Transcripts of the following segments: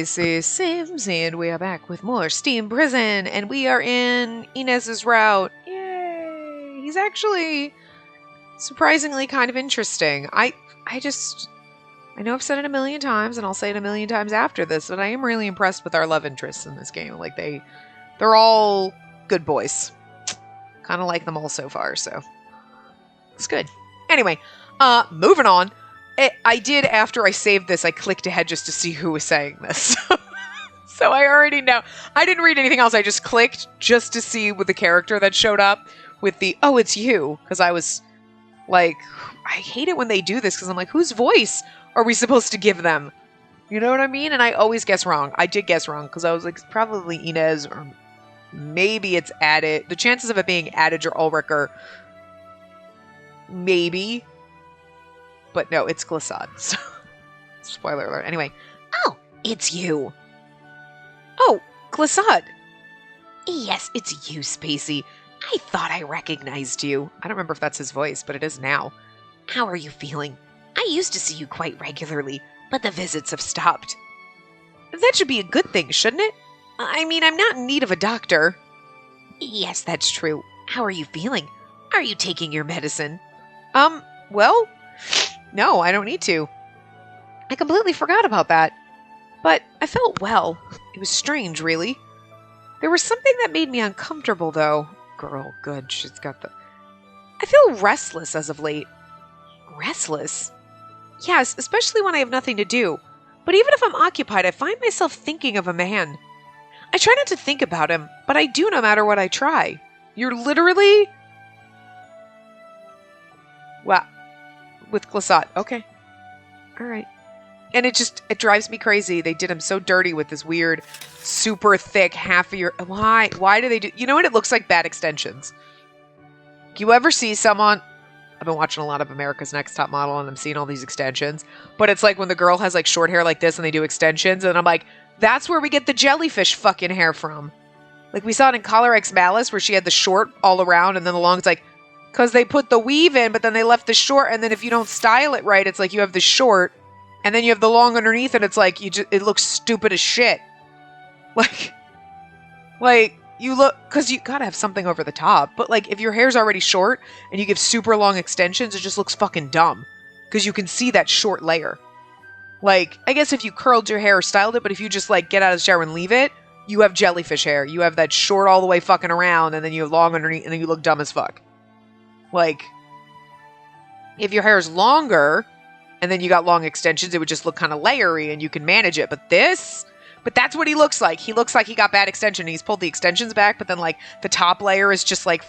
This is Sims, and we are back with more Steam Prison, and we are in Inez's route. Yay! He's actually surprisingly kind of interesting. I know I've said it a million times, and I'll say it a million times after this, but I am really impressed with our love interests in this game. Like, they're all good boys. Kind of like them all so far, so it's good. Anyway, moving on. I did, after I saved this, I clicked ahead just to see who was saying this. So I already know. I didn't read anything else. I just clicked just to see with the character that showed up with the, oh, it's you. Because I was like, I hate it when they do this because I'm like, whose voice are we supposed to give them? You know what I mean? And I always guess wrong. I did guess wrong because I was like, it's probably Inez or maybe it's Addit. The chances of it being Addit or Ulrich are maybe. But no, it's Glissade. So, spoiler alert. Anyway. Oh, it's you. Oh, Glissade. Yes, it's you, Spacey. I thought I recognized you. I don't remember if that's his voice, but it is now. How are you feeling? I used to see you quite regularly, but the visits have stopped. That should be a good thing, shouldn't it? I mean, I'm not in need of a doctor. Yes, that's true. How are you feeling? Are you taking your medicine? Well, no, I don't need to. I completely forgot about that. But I felt well. It was strange, really. There was something that made me uncomfortable, though. Girl, good, she's got the... I feel restless as of late. Restless? Yes, especially when I have nothing to do. But even if I'm occupied, I find myself thinking of a man. I try not to think about him, but I do no matter what I try. You're literally... Wow. With Glissade. Okay. Alright. And it drives me crazy. They did him so dirty with this weird, super thick, half of your... Why? Why do they do... You know what? It looks like bad extensions. You ever see someone... I've been watching a lot of America's Next Top Model, and I'm seeing all these extensions. But it's like when the girl has like short hair like this, and they do extensions, and I'm like, that's where we get the jellyfish fucking hair from. Like we saw it in Collar X Malice, where she had the short all around, and then the long, it's like... Because they put the weave in, but then they left the short, and then if you don't style it right, it's like you have the short, and then you have the long underneath, and it's like, it looks stupid as shit. Like, you look, because you gotta have something over the top, but like, if your hair's already short, and you give super long extensions, it just looks fucking dumb. Because you can see that short layer. Like, I guess if you curled your hair or styled it, but if you just like, get out of the shower and leave it, you have jellyfish hair. You have that short all the way fucking around, and then you have long underneath, and then you look dumb as fuck. Like, if your hair is longer, and then you got long extensions, it would just look kind of layery, and you can manage it. But that's what he looks like. He looks like he got bad extension. He's pulled the extensions back, but then, like, the top layer is just, like,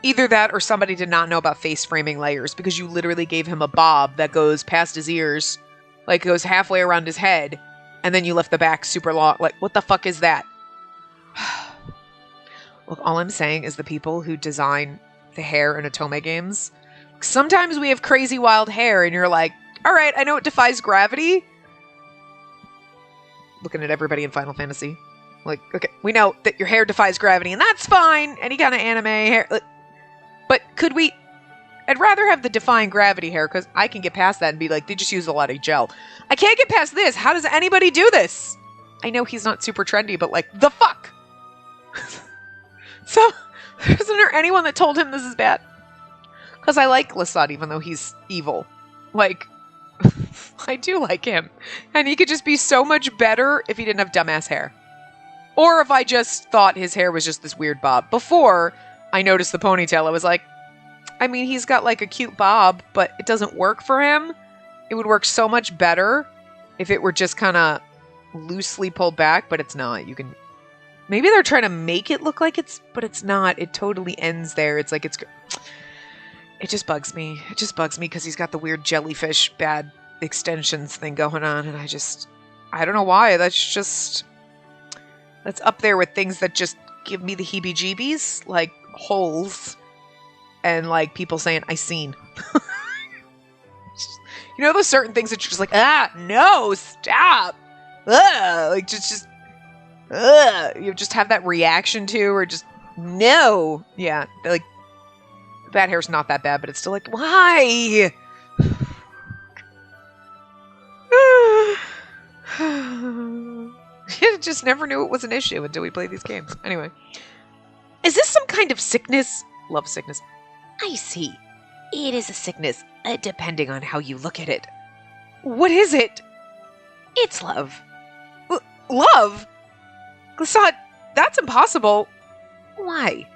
either that or somebody did not know about face framing layers, because you literally gave him a bob that goes past his ears, like, goes halfway around his head, and then you left the back super long. Like, what the fuck is that? Look, all I'm saying is the people who design... the hair in Otome games. Sometimes we have crazy wild hair and you're like, alright, I know it defies gravity. Looking at everybody in Final Fantasy. Like, okay, we know that your hair defies gravity and that's fine. Any kind of anime hair. But could we... I'd rather have the defying gravity hair because I can get past that and be like, they just use a lot of gel. I can't get past this. How does anybody do this? I know he's not super trendy, but like, the fuck? So... Isn't there anyone that told him this is bad? Because I like Glissade, even though he's evil. Like, I do like him. And he could just be so much better if he didn't have dumbass hair. Or if I just thought his hair was just this weird bob. Before I noticed the ponytail, I was like, I mean, he's got like a cute bob, but it doesn't work for him. It would work so much better if it were just kind of loosely pulled back, but it's not. You can... Maybe they're trying to make it look like but it's not. It totally ends there. It's like, it just bugs me. It just bugs me because he's got the weird jellyfish bad extensions thing going on. And I don't know why. That's up there with things that just give me the heebie-jeebies. Like holes and like people saying, I seen. You know those certain things that you're just like, no, stop. Like just you just have that reaction to, or just, no. Yeah, like, bad hair's not that bad, but it's still like, why? Just never knew it was an issue until we played these games. Anyway. Is this some kind of sickness? Love sickness. I see. It is a sickness, depending on how you look at it. What is it? It's love. Love? Glissade, that's impossible. Why?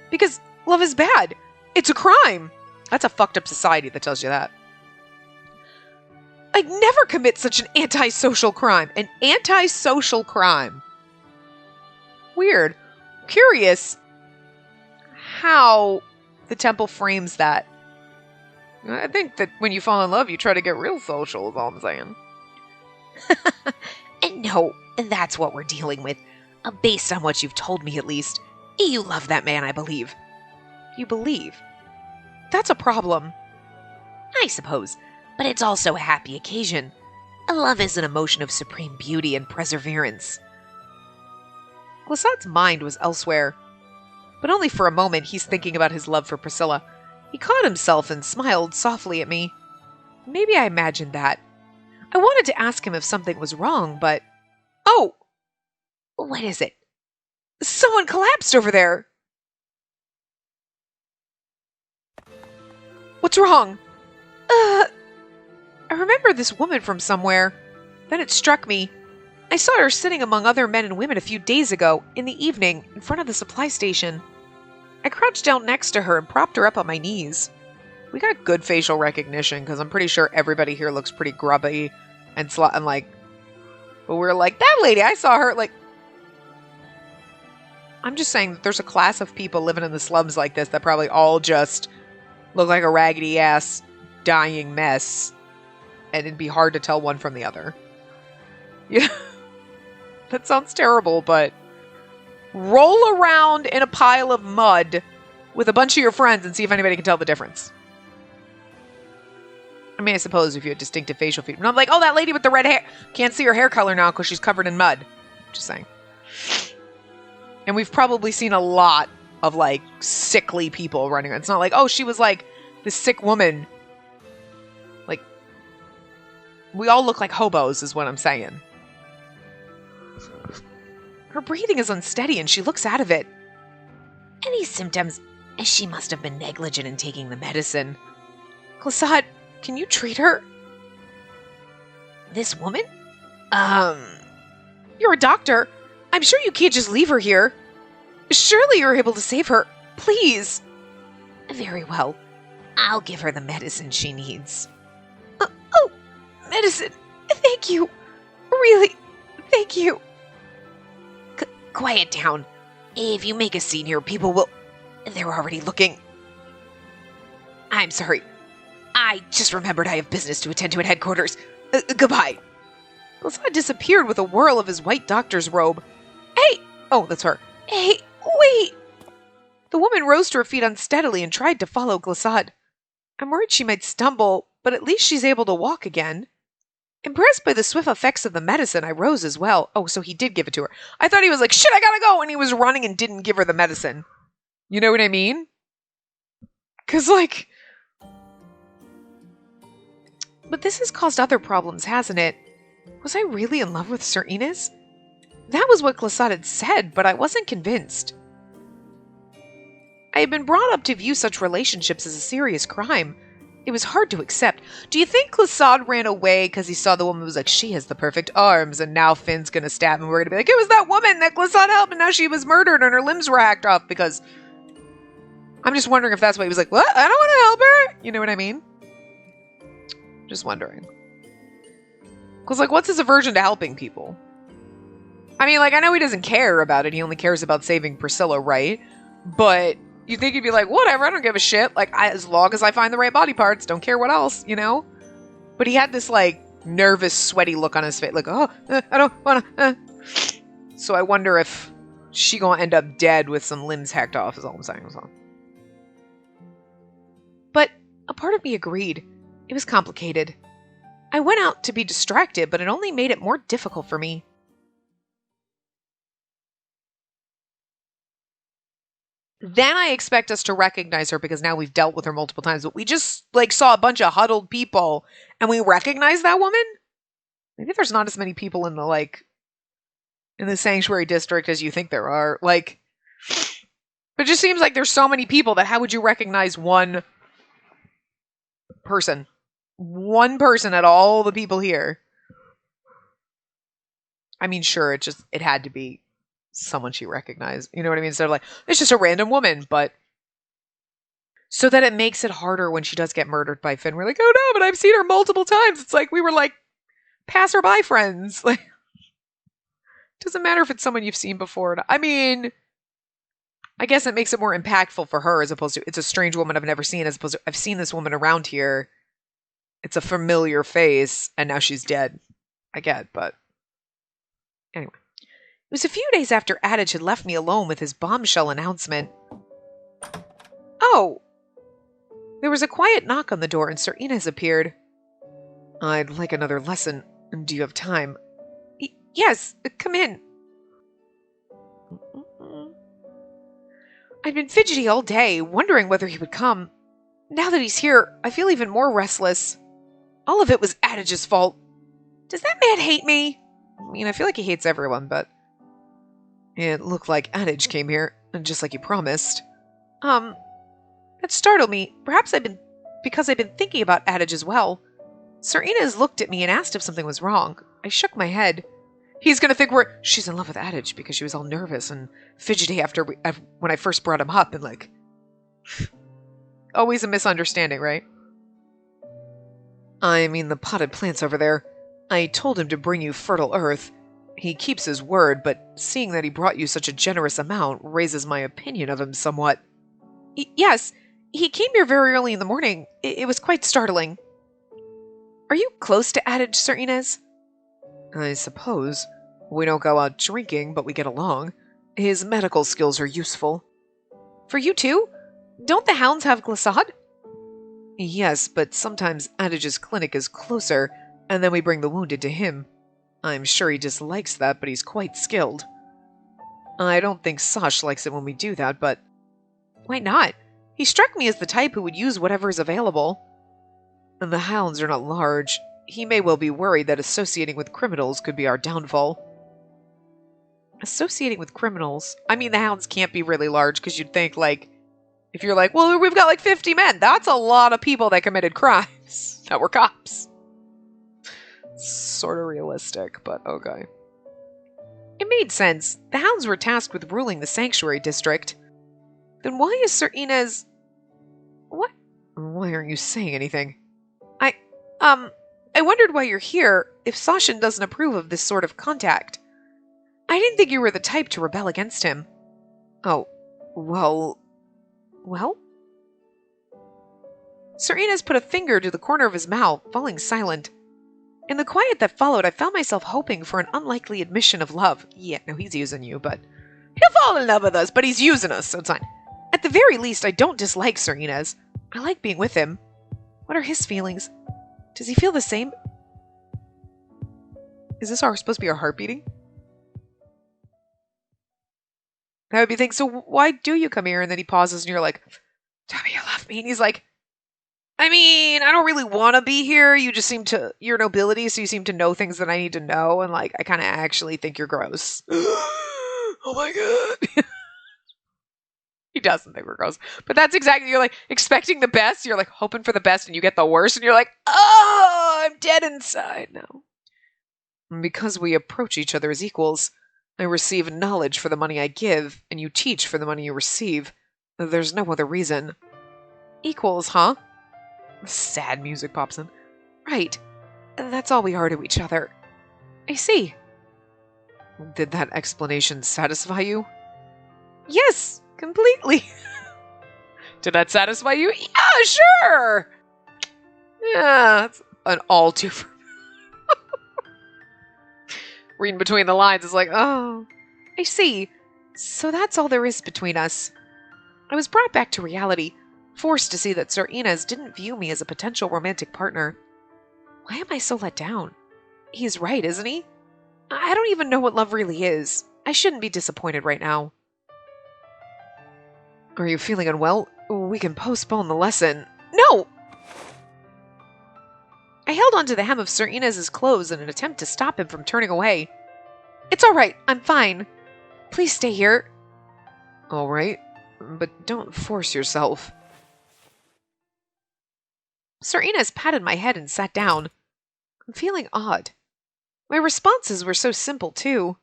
Because love is bad. It's a crime. That's a fucked up society that tells you that. I'd never commit such an antisocial crime. An antisocial crime. Weird. Curious how the temple frames that. I think that when you fall in love, you try to get real social, is all I'm saying. And no, that's what we're dealing with. Based on what you've told me, at least. You love that man, I believe. You believe? That's a problem. I suppose, but it's also a happy occasion. Love is an emotion of supreme beauty and perseverance. Glissade's mind was elsewhere. But only for a moment he's thinking about his love for Priscilla. He caught himself and smiled softly at me. Maybe I imagined that. I wanted to ask him if something was wrong, but... Oh! What is it? Someone collapsed over there! What's wrong? I remember this woman from somewhere. Then it struck me. I saw her sitting among other men and women a few days ago, in the evening, in front of the supply station. I crouched down next to her and propped her up on my knees. We got good facial recognition, because I'm pretty sure everybody here looks pretty grubby and like... But we're like, that lady, I saw her, like... I'm just saying that there's a class of people living in the slums like this that probably all just look like a raggedy-ass, dying mess. And it'd be hard to tell one from the other. Yeah. That sounds terrible, but... Roll around in a pile of mud with a bunch of your friends and see if anybody can tell the difference. I mean, I suppose if you had distinctive facial features. And I'm like, oh, that lady with the red hair. Can't see her hair color now because she's covered in mud. Just saying. And we've probably seen a lot of, like, sickly people running around. It's not like, oh, she was, like, this sick woman. Like, we all look like hobos is what I'm saying. Her breathing is unsteady and she looks out of it. Any symptoms? She must have been negligent in taking the medicine. Glissade, can you treat her? This woman? You're a doctor. I'm sure you can't just leave her here. Surely you're able to save her. Please. Very well. I'll give her the medicine she needs. Oh, medicine. Thank you. Really, thank you. Quiet down. If you make a scene here, people will... They're already looking. I'm sorry. I just remembered I have business to attend to at headquarters. Goodbye. Glissade disappeared with a whirl of his white doctor's robe. Hey! Oh, that's her. Hey, wait! The woman rose to her feet unsteadily and tried to follow Glissade. I'm worried she might stumble, but at least she's able to walk again. Impressed by the swift effects of the medicine, I rose as well. Oh, so he did give it to her. I thought he was like, shit, I gotta go, and he was running and didn't give her the medicine. You know what I mean? Because, like... But this has caused other problems, hasn't it? Was I really in love with Sir Enos? That was what Glissade had said, but I wasn't convinced. I had been brought up to view such relationships as a serious crime. It was hard to accept. Do you think Glissade ran away because he saw the woman was like, she has the perfect arms, and now Finn's gonna stab him? We're gonna be like, it was that woman that Glissade helped, and now she was murdered and her limbs were hacked off because... I'm just wondering if that's why he was like, what? I don't want to help her? You know what I mean? Just wondering. Because, like, what's his aversion to helping people? I mean, like, I know he doesn't care about it. He only cares about saving Priscilla, right? But you think he'd be like, whatever, I don't give a shit. Like, as long as I find the right body parts, don't care what else, you know? But he had this, like, nervous, sweaty look on his face. Like, oh, I don't want to... So I wonder if she gonna end up dead with some limbs hacked off, is all I'm saying. So. But a part of me agreed. It was complicated. I went out to be distracted, but it only made it more difficult for me. Then I expect us to recognize her because now we've dealt with her multiple times. But we just, like, saw a bunch of huddled people and we recognize that woman? Maybe there's not as many people in the, like, in the sanctuary district as you think there are. Like, it just seems like there's so many people that how would you recognize one person? One person at all the people here. I mean, sure, it had to be someone she recognized. You know what I mean? Instead of like, it's just a random woman, but so that it makes it harder when she does get murdered by Finn. We're like, oh no, but I've seen her multiple times. It's like we were like passerby friends. Like, doesn't matter if it's someone you've seen before. I mean, I guess it makes it more impactful for her as opposed to it's a strange woman I've never seen, as opposed to I've seen this woman around here. It's a familiar face, and now she's dead. I get, but anyway. It was a few days after Adage had left me alone with his bombshell announcement. Oh! There was a quiet knock on the door, and Sir Inez appeared. I'd like another lesson. Do you have time? Yes, come in. I'd been fidgety all day, wondering whether he would come. Now that he's here, I feel even more restless. All of it was Adage's fault. Does that man hate me? I mean, I feel like he hates everyone, but it looked like Adage came here, just like he promised. That startled me. Perhaps because I've been thinking about Adage as well. Sir Inez looked at me and asked if something was wrong. I shook my head. He's gonna think she's in love with Adage because she was all nervous and fidgety when I first brought him up, and like, always a misunderstanding, right? I mean the potted plants over there. I told him to bring you fertile earth. He keeps his word, but seeing that he brought you such a generous amount raises my opinion of him somewhat. Yes, he came here very early in the morning. It was quite startling. Are you close to Adage, Sir Inez? I suppose. We don't go out drinking, but we get along. His medical skills are useful. For you too? Don't the hounds have glissade? Yes, but sometimes Adage's clinic is closer, and then we bring the wounded to him. I'm sure he dislikes that, but he's quite skilled. I don't think Sash likes it when we do that, but... Why not? He struck me as the type who would use whatever is available. And the hounds are not large. He may well be worried that associating with criminals could be our downfall. Associating with criminals? I mean, the hounds can't be really large, because you'd think, like... If you're like, well, we've got like 50 men, that's a lot of people that committed crimes that were cops. Sort of realistic, but okay. It made sense. The hounds were tasked with ruling the sanctuary district. Then why is Sir Inez... What? Why aren't you saying anything? I wondered why you're here if Sashin doesn't approve of this sort of contact. I didn't think you were the type to rebel against him. Oh, well... Well? Sir Inez put a finger to the corner of his mouth, falling silent. In the quiet that followed, I found myself hoping for an unlikely admission of love. Yeah, no, he's using you, but... He'll fall in love with us, but he's using us, so it's fine. At the very least, I don't dislike Sir Inez. I like being with him. What are his feelings? Does he feel the same? Is this supposed to be our heart beating? That would be thinking, so why do you come here? And then he pauses and you're like, tell me you love me. And he's like, I mean, I don't really want to be here. You just seem to, you're nobility, so you seem to know things that I need to know. And like, I kind of actually think you're gross. Oh my God. He doesn't think we're gross. But that's exactly, you're like expecting the best. You're like hoping for the best and you get the worst. And you're like, oh, I'm dead inside now. And because we approach each other as equals, I receive knowledge for the money I give, and you teach for the money you receive. There's no other reason. Equals, huh? Sad music pops in. Right. That's all we are to each other. I see. Did that explanation satisfy you? Yes, completely. Did that satisfy you? Yeah, sure. Yeah, that's an all too... Reading between the lines is like, oh, I see. So that's all there is between us. I was brought back to reality, forced to see that Sir Inez didn't view me as a potential romantic partner. Why am I so let down? He's right, isn't he? I don't even know what love really is. I shouldn't be disappointed right now. Are you feeling unwell? We can postpone the lesson. No! I held onto the hem of Sir Inez's clothes in an attempt to stop him from turning away. It's all right. I'm fine. Please stay here. All right, but don't force yourself. Sir Inez patted my head and sat down. I'm feeling odd. My responses were so simple, too.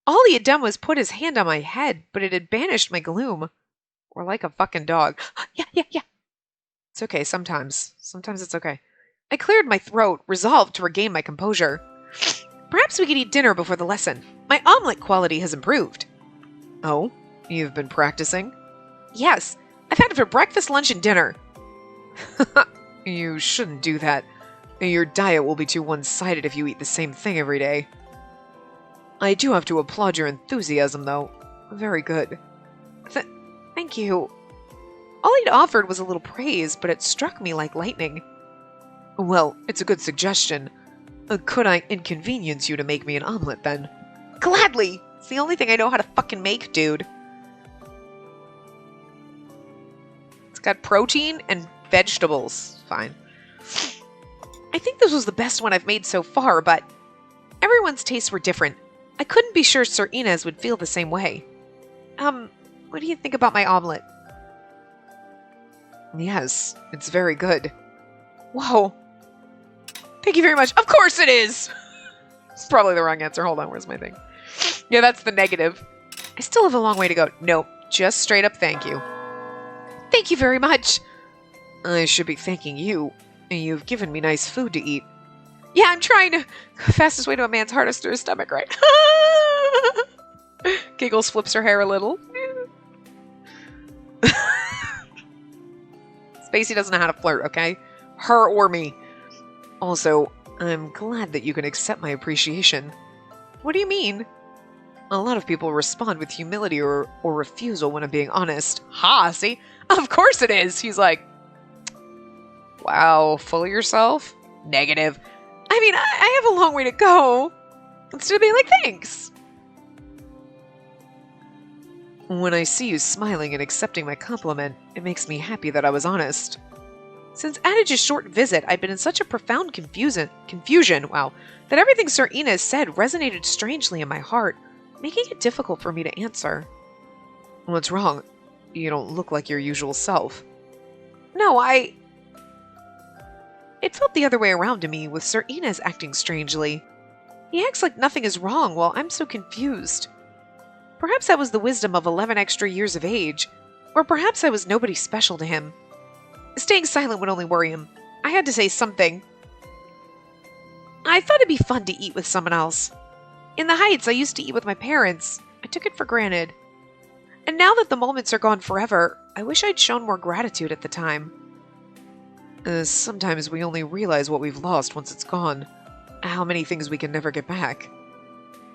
All he had done was put his hand on my head, but it had banished my gloom. Or like a fucking dog. Yeah. It's okay sometimes. Sometimes it's okay. I cleared my throat, resolved to regain my composure. Perhaps we could eat dinner before the lesson. My omelet quality has improved. Oh? You've been practicing? Yes. I've had it for breakfast, lunch, and dinner. You shouldn't do that. Your diet will be too one-sided if you eat the same thing every day. I do have to applaud your enthusiasm, though. Very good. Thank you. All he'd offered was a little praise, but it struck me like lightning. Well, it's a good suggestion. Could I inconvenience you to make me an omelet, then? Gladly! It's the only thing I know how to fucking make, dude. It's got protein and vegetables. Fine. I think this was the best one I've made so far, but everyone's tastes were different. I couldn't be sure Sir Inez would feel the same way. What do you think about my omelet? Yes, it's very good. Whoa. Thank you very much. Of course it is! It's probably the wrong answer. Hold on, where's my thing? Yeah, that's the negative. I still have a long way to go. Nope, just straight up thank you. Thank you very much. I should be thanking you. You've given me nice food to eat. Yeah, I'm trying to... Fastest way to a man's heart is through his stomach, right? Giggles, flips her hair a little. Spacey doesn't know how to flirt, okay? Her or me. Also, I'm glad that you can accept my appreciation. What do you mean? A lot of people respond with humility or refusal when I'm being honest. Ha, see? Of course it is! He's like, wow, full of yourself? Negative. I mean, I have a long way to go. Instead of being like, thanks. When I see you smiling and accepting my compliment, it makes me happy that I was honest. Since Adage's short visit, I'd been in such a profound confusion, that everything Sir Inez said resonated strangely in my heart, making it difficult for me to answer. What's wrong? You don't look like your usual self. No, It felt the other way around to me, with Sir Inez acting strangely. He acts like nothing is wrong while I'm so confused. Perhaps that was the wisdom of 11 extra years of age, or perhaps I was nobody special to him. Staying silent would only worry him. I had to say something. I thought it'd be fun to eat with someone else. In the Heights, I used to eat with my parents. I took it for granted. And now that the moments are gone forever, I wish I'd shown more gratitude at the time. Sometimes we only realize what we've lost once it's gone. How many things we can never get back.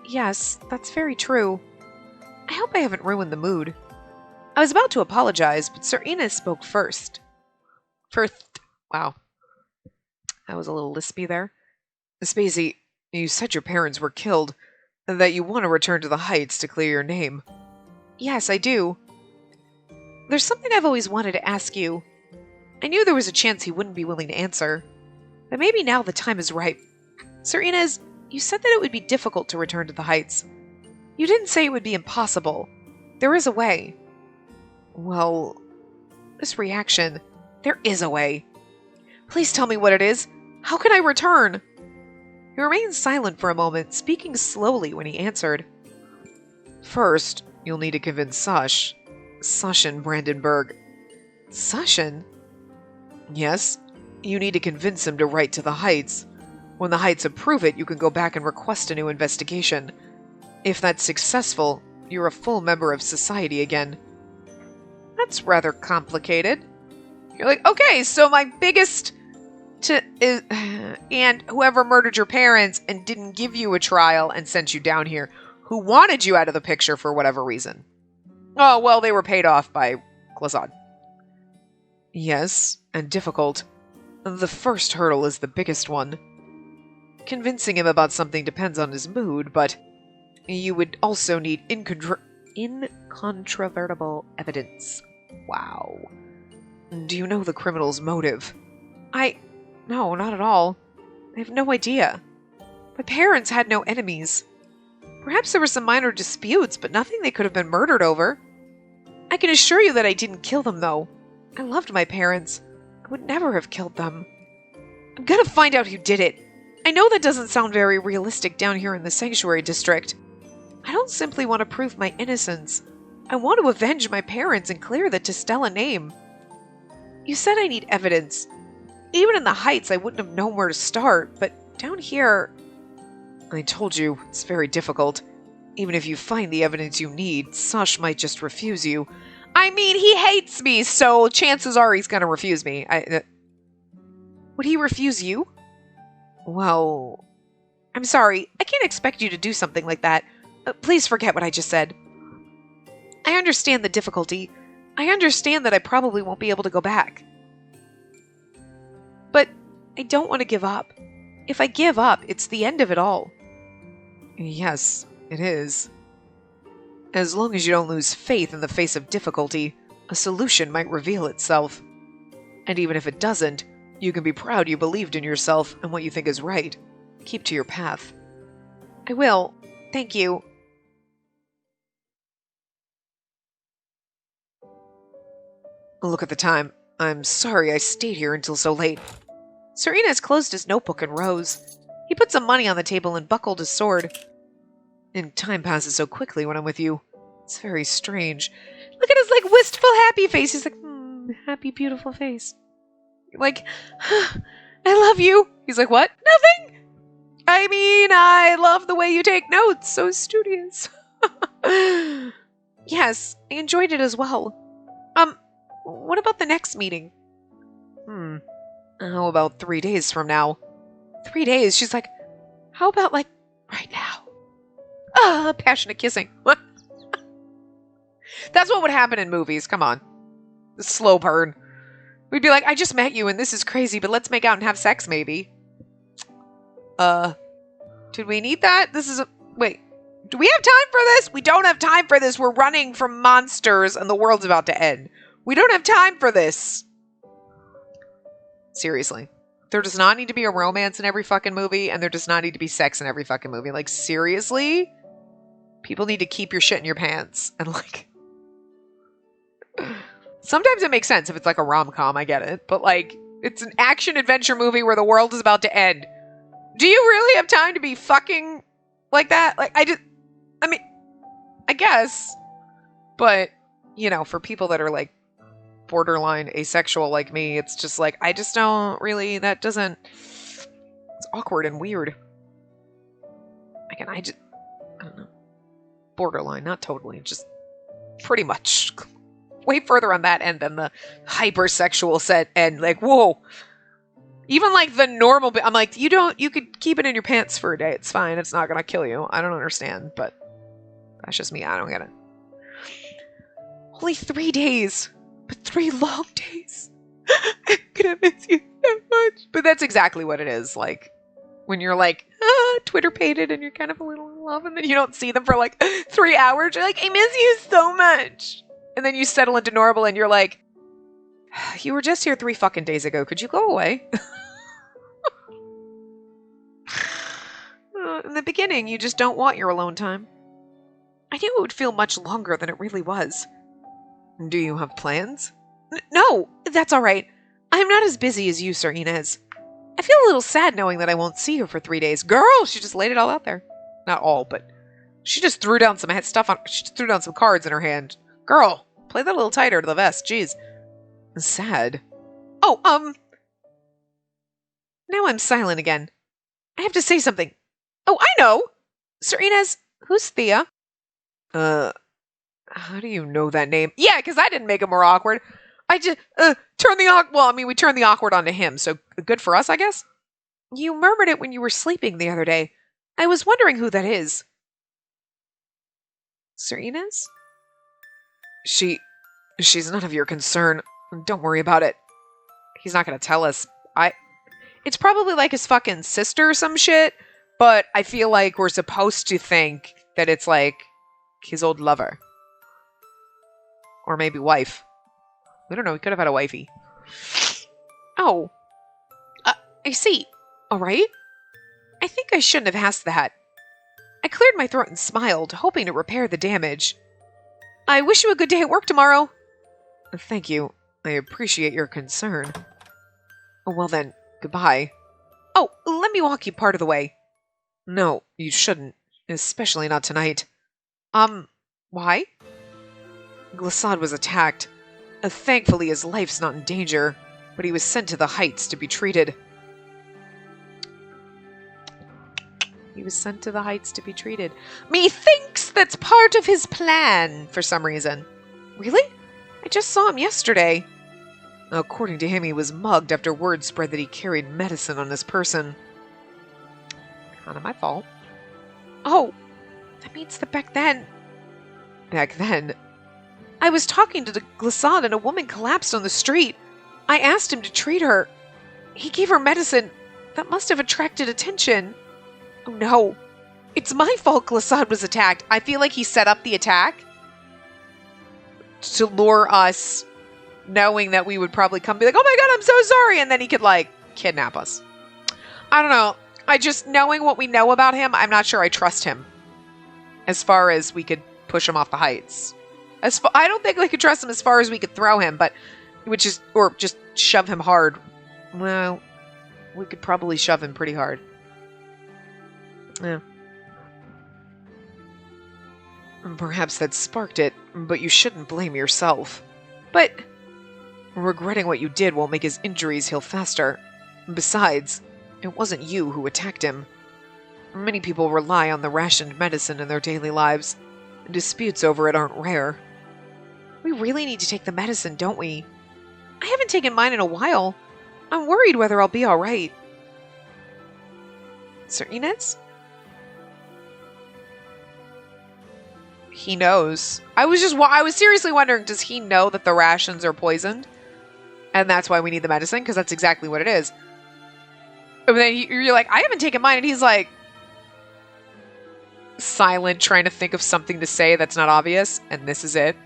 Yes, that's very true. I hope I haven't ruined the mood. I was about to apologize, but Sir Inez spoke first. Wow. That was a little lispy there. Spacey, you said your parents were killed, and that you want to return to the Heights to clear your name. Yes, I do. There's something I've always wanted to ask you. I knew there was a chance he wouldn't be willing to answer, but maybe now the time is ripe. Sir Inez, you said that it would be difficult to return to the Heights. You didn't say it would be impossible. There is a way. Well, this reaction, there is a way. Please tell me what it is. How can I return? He remained silent for a moment, speaking slowly when he answered. First, you'll need to convince Sashin Brandenburg. Sashin? Yes, you need to convince him to write to the Heights. When the Heights approve it, you can go back and request a new investigation. If that's successful, you're a full member of society again. That's rather complicated. You're like, okay, so my biggest... and whoever murdered your parents and didn't give you a trial and sent you down here, who wanted you out of the picture for whatever reason. Oh, well, they were paid off by Glazad. Yes, and difficult. The first hurdle is the biggest one. Convincing him about something depends on his mood, but you would also need incontrovertible evidence. Wow. Do you know the criminal's motive? No, not at all. I have no idea. My parents had no enemies. Perhaps there were some minor disputes, but nothing they could have been murdered over. I can assure you that I didn't kill them, though. I loved my parents. I would never have killed them. I'm gonna find out who did it. I know that doesn't sound very realistic down here in the Sanctuary District. I don't simply want to prove my innocence. I want to avenge my parents and clear the Testella name. You said I need evidence. Even in the Heights, I wouldn't have known where to start, but down here... I told you, it's very difficult. Even if you find the evidence you need, Sash might just refuse you. I mean, he hates me, so chances are he's gonna refuse me. Would he refuse you? Well... I'm sorry, I can't expect you to do something like that. Please forget what I just said. I understand the difficulty. I understand that I probably won't be able to go back. But I don't want to give up. If I give up, it's the end of it all. Yes, it is. As long as you don't lose faith in the face of difficulty, a solution might reveal itself. And even if it doesn't, you can be proud you believed in yourself and what you think is right. Keep to your path. I will. Thank you. Look at the time. I'm sorry I stayed here until so late. Serena's closed his notebook and rose. He put some money on the table and buckled his sword. And time passes so quickly when I'm with you. It's very strange. Look at his, wistful, happy face. He's like, happy, beautiful face. Like, I love you. He's like, what? Nothing. I mean, I love the way you take notes. So studious. Yes, I enjoyed it as well. What about the next meeting? How about 3 days from now? 3 days? She's like, how about, right now? Passionate kissing. What? That's what would happen in movies. Come on. The slow burn. We'd be like, I just met you and this is crazy, but let's make out and have sex, maybe. Did we need that? Wait. Do we have time for this? We don't have time for this. We're running from monsters and the world's about to end. We don't have time for this. Seriously. There does not need to be a romance in every fucking movie, and there does not need to be sex in every fucking movie. Seriously? People need to keep your shit in your pants. And, sometimes it makes sense if it's a rom-com, I get it. But, it's an action-adventure movie where the world is about to end. Do you really have time to be fucking like that? I guess. But, for people that are, borderline asexual like me, it's just I just don't really, it's awkward and weird. Again, I don't know. Borderline, not totally, just pretty much way further on that end than the hypersexual set end. Whoa. Even the normal bit, I'm you could keep it in your pants for a day. It's fine. It's not going to kill you. I don't understand, but that's just me. I don't get it. Only 3 days. But 3 long days. I'm gonna miss you so much. But that's exactly what it is. When you're Twitter pated and you're kind of a little in love and then you don't see them for 3 hours. You're like, I miss you so much. And then you settle into normal and you're like, you were just here 3 fucking days ago. Could you go away? In the beginning, you just don't want your alone time. I knew it would feel much longer than it really was. Do you have plans? No, that's all right. I'm not as busy as you, Sir Inez. I feel a little sad knowing that I won't see her for 3 days. Girl, she just laid it all out there. Not all, but she just threw down some stuff on. She just threw down some cards in her hand. Girl, play that a little tighter to the vest. Jeez, sad. Oh, now I'm silent again. I have to say something. Oh, I know, Sir Inez. Who's Thea? How do you know that name? Yeah, because I didn't make it more awkward. I just turned the awkward. Well, we turned the awkward onto him, so good for us, I guess. You murmured it when you were sleeping the other day. I was wondering who that is. Sir Inez? She's none of your concern. Don't worry about it. He's not going to tell us. It's probably his fucking sister or some shit, but I feel like we're supposed to think that it's his old lover. Or maybe wife. We don't know. He could have had a wifey. Oh. I see. All right. I think I shouldn't have asked that. I cleared my throat and smiled, hoping to repair the damage. I wish you a good day at work tomorrow. Thank you. I appreciate your concern. Well then, goodbye. Oh, let me walk you part of the way. No, you shouldn't. Especially not tonight. Why? Glissade was attacked. Thankfully, his life's not in danger, but he was sent to the Heights to be treated. He was sent to the Heights to be treated. Methinks that's part of his plan, for some reason. Really? I just saw him yesterday. According to him, he was mugged after word spread that he carried medicine on his person. Kind of my fault. Oh, that means that back then... Back then? I was talking to the Glissade and a woman collapsed on the street. I asked him to treat her. He gave her medicine. That must have attracted attention. Oh no. It's my fault Glissade was attacked. I feel like he set up the attack to lure us, knowing that we would probably come be like, oh my god, I'm so sorry, and then he could, like, kidnap us. I don't know. I just, knowing what we know about him, I'm not sure I trust him. As far as we could push him off the heights. I don't think we could trust him as far as we could throw him, but, or just shove him hard. Well, we could probably shove him pretty hard. Yeah. Perhaps that sparked it, but you shouldn't blame yourself. But regretting what you did won't make his injuries heal faster. Besides, it wasn't you who attacked him. Many people rely on the rationed medicine in their daily lives, and disputes over it aren't rare. We really need to take the medicine, don't we? I haven't taken mine in a while. I'm worried whether I'll be alright. Sir Inez? He knows. I was seriously wondering, does he know that the rations are poisoned? And that's why we need the medicine? Because that's exactly what it is. And then you're like, I haven't taken mine. And he's like, silent, trying to think of something to say that's not obvious. And this is it.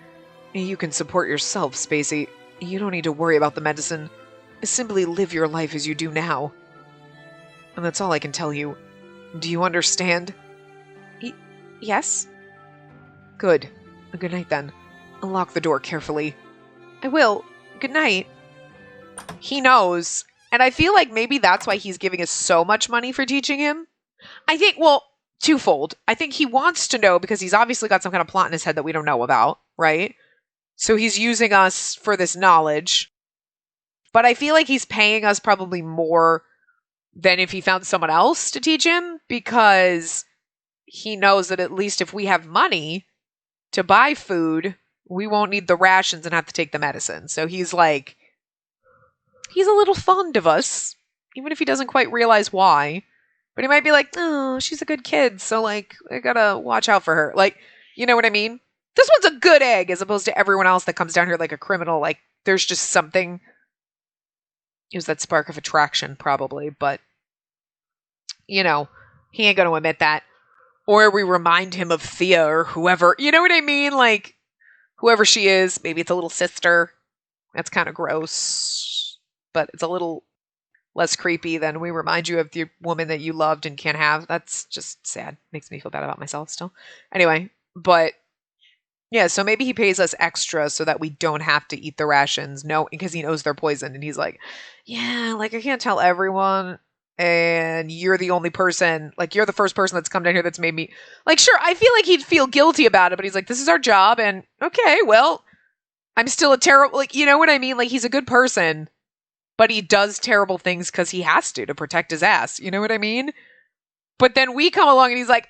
You can support yourself, Spacey. You don't need to worry about the medicine. Simply live your life as you do now. And that's all I can tell you. Do you understand? Yes? Good. Good night, then. Lock the door carefully. I will. Good night. He knows. And I feel like maybe that's why he's giving us so much money for teaching him. I think, well, twofold. I think he wants to know because he's obviously got some kind of plot in his head that we don't know about, right? So he's using us for this knowledge. But I feel like he's paying us probably more than if he found someone else to teach him, because he knows that at least if we have money to buy food, we won't need the rations and have to take the medicine. So he's like, he's a little fond of us, even if he doesn't quite realize why. But he might be like, oh, she's a good kid, so, like, I gotta watch out for her. Like, you know what I mean? This one's a good egg, as opposed to everyone else that comes down here like a criminal. Like, there's just something. It was that spark of attraction, probably, but, you know, he ain't gonna admit that. Or we remind him of Thea or whoever. You know what I mean? Like, whoever she is. Maybe it's a little sister. That's kind of gross. But it's a little less creepy than we remind you of the woman that you loved and can't have. That's just sad. Makes me feel bad about myself still. Anyway, but yeah, so maybe he pays us extra so that we don't have to eat the rations. No, because he knows they're poisoned. And he's like, yeah, like, I can't tell everyone. And you're the only person, like, you're the first person that's come down here that's made me, like, sure, I feel like he'd feel guilty about it, but he's like, this is our job, and okay, well, I'm still a terrible, like, you know what I mean? Like, he's a good person, but he does terrible things because he has to protect his ass, you know what I mean? But then we come along and he's like,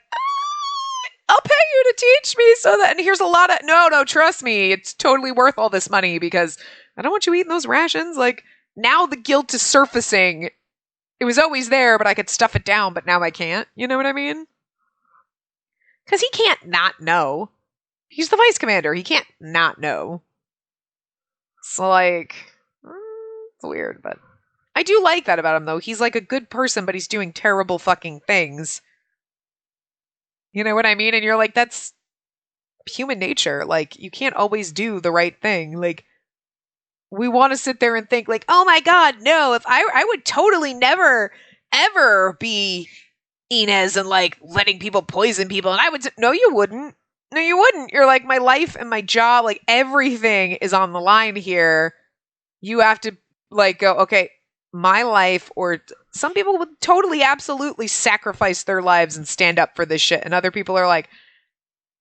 I'll pay you to teach me so that, and here's a lot of, no, trust me, it's totally worth all this money because I don't want you eating those rations. Like, now the guilt is surfacing. It was always there, but I could stuff it down, but now I can't. You know what I mean? Because he can't not know. He's the vice commander. He can't not know. So, like, it's weird, but I do like that about him, though. He's like a good person, but he's doing terrible fucking things. You know what I mean? And you're like, that's human nature. Like, you can't always do the right thing. Like, we want to sit there and think like, oh my God, no, if I would totally never, ever be Inez and like letting people poison people. And I would say, no, you wouldn't. No, you wouldn't. You're like, my life and my job, like everything is on the line here. You have to like go, okay, my life, or some people would totally, absolutely sacrifice their lives and stand up for this shit. And other people are like,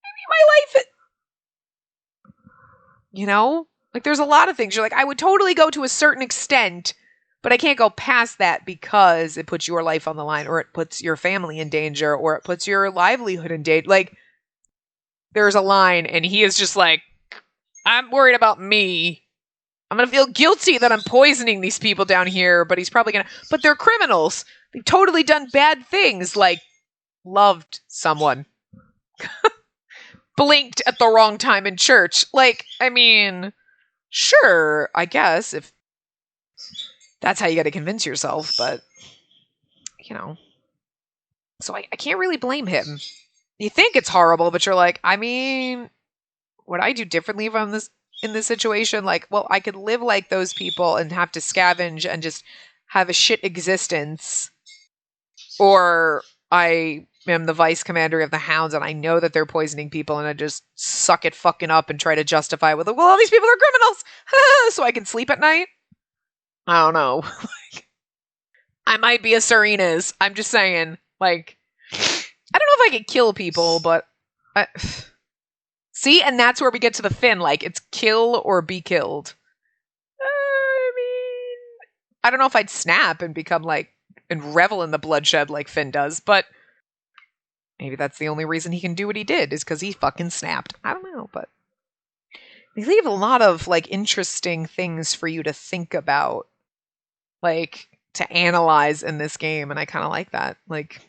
maybe my life, you know, like there's a lot of things. You're like, I would totally go to a certain extent, but I can't go past that because it puts your life on the line, or it puts your family in danger, or it puts your livelihood in danger. Like, there's a line, and he is just like, I'm worried about me. I'm going to feel guilty that I'm poisoning these people down here, but he's probably going to. But they're criminals. They've totally done bad things, like loved someone, blinked at the wrong time in church. Like, I mean, sure, I guess, if that's how you got to convince yourself, but, you know. So I can't really blame him. You think it's horrible, but you're like, I mean, would I do differently if I'm in this situation? Like, well, I could live like those people and have to scavenge and just have a shit existence. Or I am the vice commander of the Hounds and I know that they're poisoning people and I just suck it fucking up and try to justify with, well, all these people are criminals, so I can sleep at night. I don't know. I might be a Serena's. I'm just saying, like, I don't know if I could kill people, but see, and that's where we get to the Finn. Like, it's kill or be killed. I mean, I don't know if I'd snap and become like and revel in the bloodshed like Finn does, but maybe that's the only reason he can do what he did is because he fucking snapped. I don't know, but they leave a lot of like interesting things for you to think about, like to analyze in this game, and I kind of like that. Like,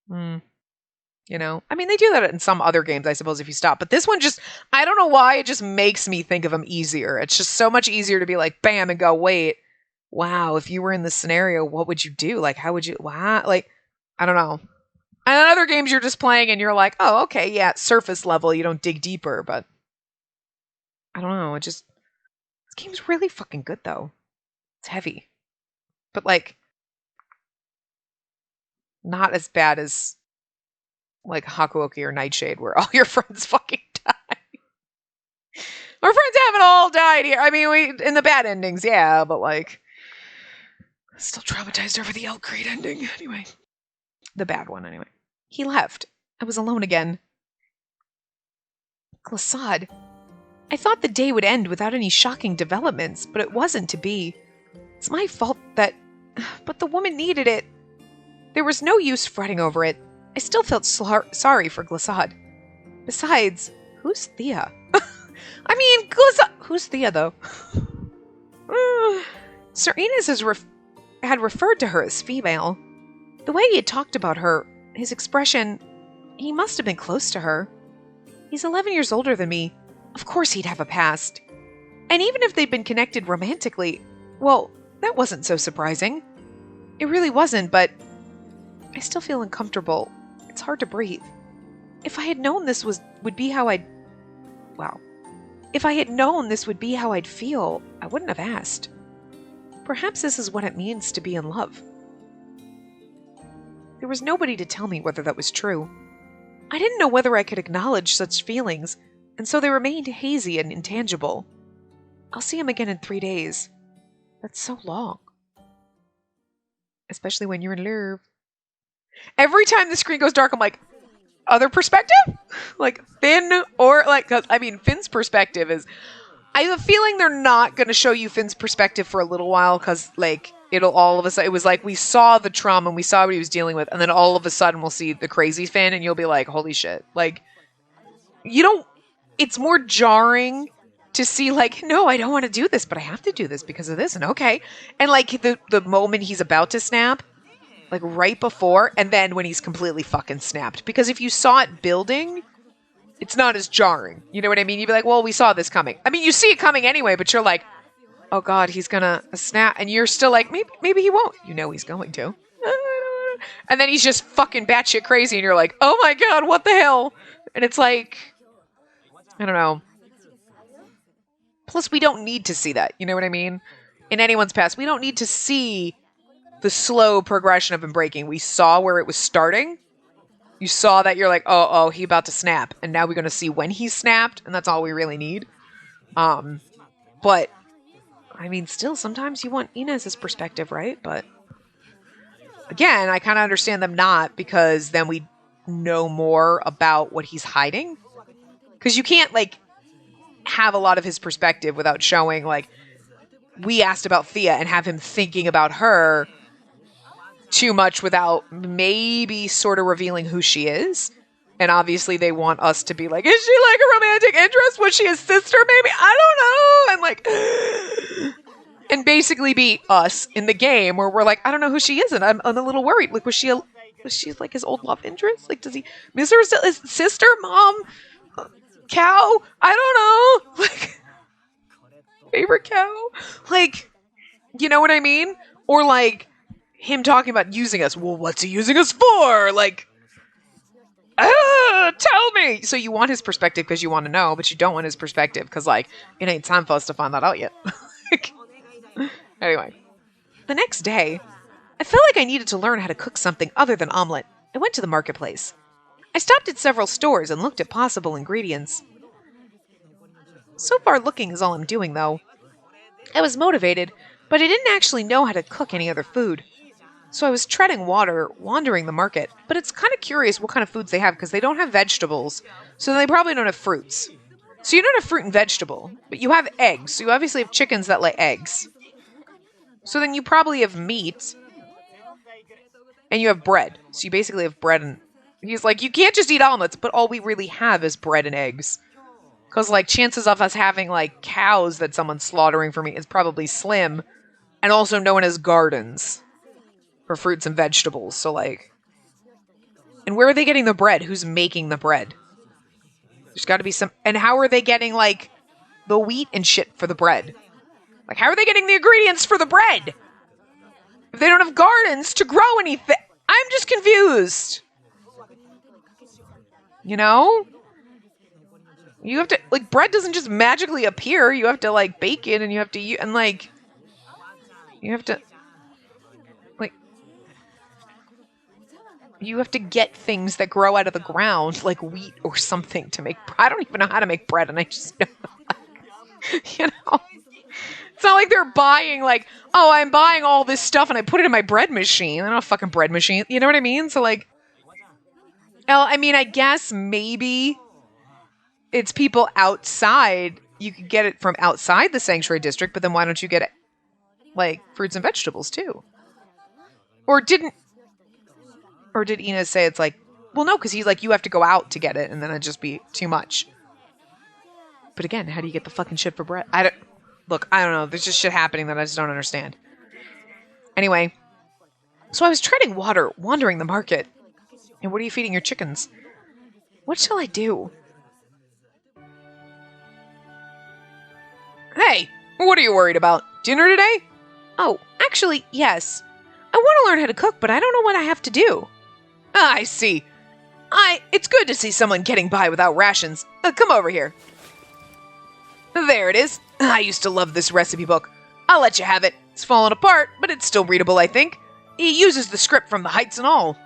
you know, I mean, they do that in some other games, I suppose, if you stop. But this one just, I don't know why, it just makes me think of him easier. It's just so much easier to be like, bam, and go, wait, wow, if you were in this scenario, what would you do? Like, how would you, wow, like, I don't know. And in other games, you're just playing and you're like, oh, okay, yeah, surface level, you don't dig deeper. But I don't know, it just, this game's really fucking good, though. It's heavy. But, like, not as bad as like Hakuoki or Nightshade, where all your friends fucking die. Our friends haven't all died here. I mean, we in the bad endings, yeah, but like, still traumatized over the Elk Creed ending. Anyway, the bad one. Anyway, he left. I was alone again. Glissade. I thought the day would end without any shocking developments, but it wasn't to be. It's my fault that, but the woman needed it. There was no use fretting over it. I still felt sorry for Glissade. Besides, who's Thea? I mean, Glissade... Who's Thea, though? Sir Enos had referred to her as female. The way he had talked about her, his expression, he must have been close to her. He's 11 years older than me. Of course he'd have a past. And even if they'd been connected romantically, well, that wasn't so surprising. It really wasn't, but I still feel uncomfortable. It's hard to breathe. If I had known this would be how I'd... Wow. If I had known this would be how I'd feel, I wouldn't have asked. Perhaps this is what it means to be in love. There was nobody to tell me whether that was true. I didn't know whether I could acknowledge such feelings, and so they remained hazy and intangible. I'll see him again in 3 days. That's so long. Especially when you're in love. Every time the screen goes dark, I'm like, other perspective? Like Finn, or like, 'cause, I mean, Finn's perspective is, I have a feeling they're not going to show you Finn's perspective for a little while, because like, it'll all of a sudden, it was like, we saw the trauma and we saw what he was dealing with, and then all of a sudden we'll see the crazy Finn, and you'll be like, holy shit. Like, you don't, it's more jarring to see like, no, I don't want to do this, but I have to do this because of this, and okay. And like, the moment he's about to snap, like right before, and then when he's completely fucking snapped. Because if you saw it building, it's not as jarring. You know what I mean? You'd be like, well, we saw this coming. I mean, you see it coming anyway, but you're like, oh God, he's gonna snap. And you're still like, maybe he won't. You know he's going to. And then he's just fucking batshit crazy, and you're like, oh my God, what the hell? And it's like, I don't know. Plus, we don't need to see that. You know what I mean? In anyone's past, we don't need to see the slow progression of him breaking. We saw where it was starting. You saw that you're like, oh, he about to snap. And now we're going to see when he snapped. And that's all we really need. But, I mean, still, sometimes you want Inez's perspective, right? But, again, I kind of understand them not, because then we know more about what he's hiding. Because you can't, like, have a lot of his perspective without showing, like, we asked about Thea and have him thinking about her too much without maybe sort of revealing who she is. And obviously they want us to be like, is she like a romantic interest? Was she his sister maybe? I don't know. And like, and basically be us in the game where we're like, I don't know who she is, and I'm a little worried. Like, was she like his old love interest? Like, does he miss her his sister, mom, cow? I don't know. Like, favorite cow? Like, you know what I mean? Or like him talking about using us. Well, what's he using us for? Like, tell me. So you want his perspective because you want to know, but you don't want his perspective because, like, it ain't time for us to find that out yet. Anyway, the next day, I felt like I needed to learn how to cook something other than omelet. I went to the marketplace. I stopped at several stores and looked at possible ingredients. So far, looking is all I'm doing, though. I was motivated, but I didn't actually know how to cook any other food. So I was treading water, wandering the market, but it's kind of curious what kind of foods they have because they don't have vegetables, so they probably don't have fruits. So you don't have fruit and vegetable, but you have eggs, so you obviously have chickens that lay eggs. So then you probably have meat, and you have bread. So you basically have bread, and he's like, you can't just eat omelets, but all we really have is bread and eggs. Because, like, chances of us having, like, cows that someone's slaughtering for me is probably slim, and also no one has gardens for fruits and vegetables, so, like... And where are they getting the bread? Who's making the bread? There's got to be some... And how are they getting, like, the wheat and shit for the bread? Like, how are they getting the ingredients for the bread? If they don't have gardens to grow anything... I'm just confused. You know? You have to... Like, bread doesn't just magically appear. You have to, like, bake it, and you have to... And, like... You have to... You have to get things that grow out of the ground, like wheat or something, to make... I don't even know how to make bread, and I just know, like, you know? It's not like they're buying, like, oh, I'm buying all this stuff, and I put it in my bread machine. I don't have a fucking bread machine. You know what I mean? So, like... I mean, I guess maybe it's people outside. You could get it from outside the Sanctuary District, but then why don't you get it, like, fruits and vegetables, too? Or did Inez say it's like, well, no, because he's like, you have to go out to get it, and then it'd just be too much. But again, how do you get the fucking shit for bread? I don't know. There's just shit happening that I just don't understand. Anyway, so I was treading water, wandering the market. And what are you feeding your chickens? What shall I do? Hey, what are you worried about? Dinner today? Oh, actually, yes. I want to learn how to cook, but I don't know what I have to do. Ah, I see. It's good to see someone getting by without rations. Come over here. There it is. I used to love this recipe book. I'll let you have it. It's fallen apart, but it's still readable, I think. It uses the script from the Heights and all.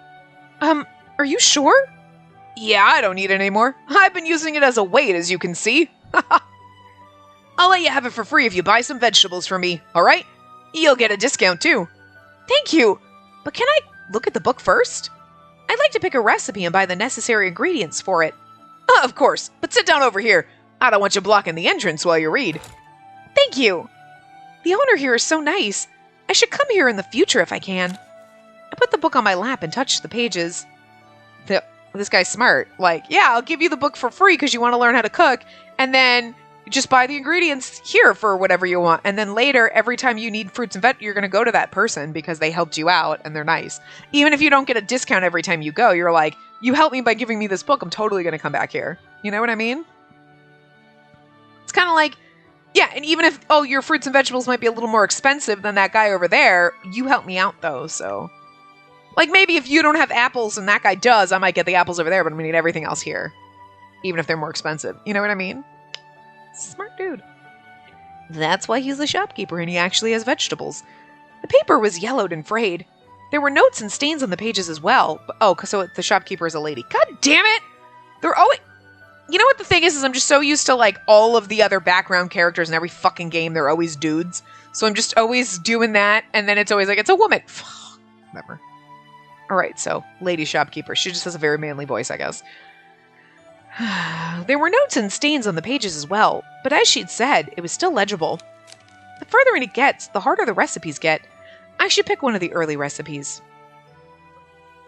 Are you sure? Yeah, I don't need it anymore. I've been using it as a weight, as you can see. I'll let you have it for free if you buy some vegetables from me, alright? You'll get a discount, too. Thank you. But can I look at the book first? I'd like to pick a recipe and buy the necessary ingredients for it. Of course, but sit down over here. I don't want you blocking the entrance while you read. Thank you. The owner here is so nice. I should come here in the future if I can. I put the book on my lap and touched the pages. This guy's smart. Like, yeah, I'll give you the book for free because you want to learn how to cook, and then you just buy the ingredients here for whatever you want. And then later, every time you need fruits and veg, you're going to go to that person because they helped you out and they're nice. Even if you don't get a discount every time you go, you're like, you helped me by giving me this book. I'm totally going to come back here. You know what I mean? It's kind of like, yeah, and even if, your fruits and vegetables might be a little more expensive than that guy over there, you helped me out though, so. Like, maybe if you don't have apples and that guy does, I might get the apples over there, but I'm going to need everything else here. Even if they're more expensive. You know what I mean? Smart dude. That's why he's the shopkeeper and he actually has vegetables. The paper was yellowed and frayed. There were notes and stains on the pages as well. Oh, so the shopkeeper is a lady. God damn it! They're always... You know what the thing is I'm just so used to, like, all of the other background characters in every fucking game, they're always dudes. So I'm just always doing that, and then it's always like, it's a woman. Whatever. Alright, so, lady shopkeeper. She just has a very manly voice, I guess. There were notes and stains on the pages as well, but as she'd said, it was still legible. The further in it gets, the harder the recipes get. I should pick one of the early recipes.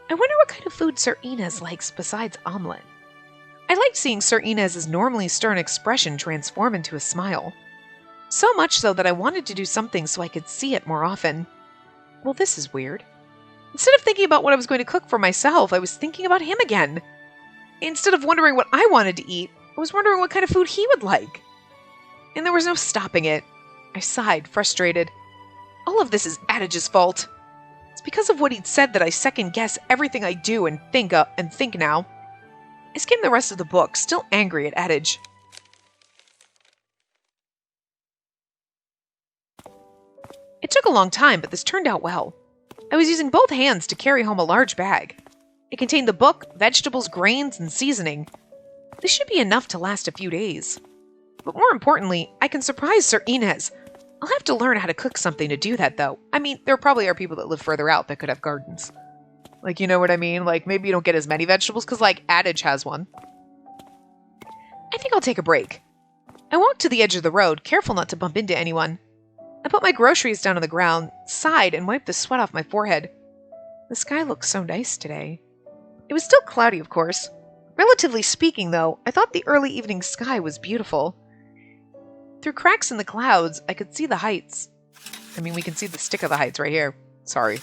I wonder what kind of food Sir Inez likes besides omelet. I liked seeing Sir Inez's normally stern expression transform into a smile. So much so that I wanted to do something so I could see it more often. Well, this is weird. Instead of thinking about what I was going to cook for myself, I was thinking about him again. Instead of wondering what I wanted to eat, I was wondering what kind of food he would like. And there was no stopping it. I sighed, frustrated. All of this is Adage's fault. It's because of what he'd said that I second-guess everything I do and think now. I skimmed the rest of the book, still angry at Adage. It took a long time, but this turned out well. I was using both hands to carry home a large bag. It contained the book, vegetables, grains, and seasoning. This should be enough to last a few days. But more importantly, I can surprise Sir Inez. I'll have to learn how to cook something to do that, though. I mean, there probably are people that live further out that could have gardens. Like, you know what I mean? Like, maybe you don't get as many vegetables, because, like, Adage has one. I think I'll take a break. I walked to the edge of the road, careful not to bump into anyone. I put my groceries down on the ground, sighed, and wiped the sweat off my forehead. The sky looked so nice today. It was still cloudy, of course. Relatively speaking, though, I thought the early evening sky was beautiful. Through cracks in the clouds, I could see the heights. I mean, we can see the stick of the heights right here. Sorry.